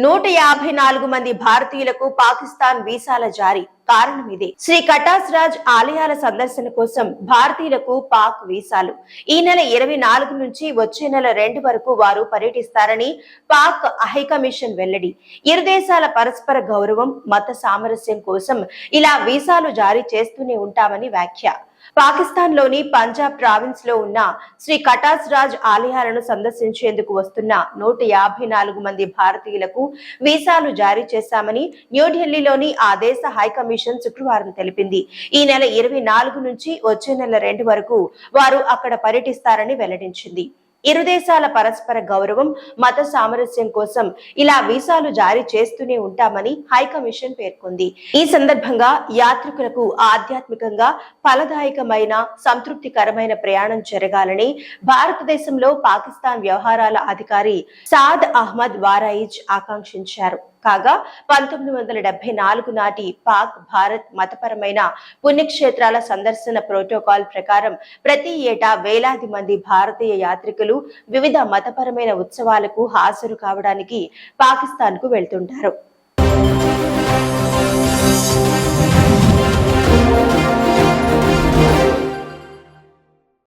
154 మంది భారతీయులకు పాకిస్తాన్ వీసాల జారీ. కారణం ఇదే. శ్రీ కటాస్ రాజ్ ఆలయాల సందర్శన కోసం భారతీయులకు పాక్ వీసాలు. ఈ నెల 24 నుంచి వచ్చే నెల 2 వరకు వారు పర్యటిస్తారని పాక్ హైకమిషన్ వెల్లడి. ఇరు దేశాల పరస్పర గౌరవం, మత సామరస్యం కోసం ఇలా వీసాలు జారీ చేస్తూనే ఉంటామని వ్యాఖ్య. పాకిస్తాన్ లోని పంజాబ్ ప్రావిన్స్ లో ఉన్న శ్రీ కటాస్ రాజ్ ఆలయాలను సందర్శించేందుకు వస్తున్న 154 మంది భారతీయులకు వీసాలు జారీ చేశామని న్యూఢిల్లీలోని ఆ దేశ హైకమిషన్ శుక్రవారం తెలిపింది. ఈ నెల 24 నుంచి వచ్చే నెల 2 వరకు వారు అక్కడ పర్యటిస్తారని వెల్లడించింది. ఇరు దేశాల పరస్పర గౌరవం, మత సామరస్యం కోసం ఇలా వీసాలు జారీ చేస్తూనే ఉంటామని హైకమిషన్ పేర్కొంది. ఈ సందర్భంగా యాత్రికులకు ఆధ్యాత్మికంగా ఫలదాయకమైన, సంతృప్తికరమైన ప్రయాణం జరగాలని భారతదేశంలో పాకిస్తాన్ వ్యవహారాల అధికారి సాద్ అహ్మద్ వారాయిజ్ ఆకాంక్షించారు. కాగా 1974 నాటి పాక్ భారత్ మతపరమైన పుణ్యక్షేత్రాల సందర్శన ప్రోటోకాల్ ప్రకారం ప్రతి ఏటా వేలాది మంది భారతీయ యాత్రికులు వివిధ మతపరమైన ఉత్సవాలకు హాజరు కావడానికి పాకిస్తాన్ కు వెళ్తుంటారు.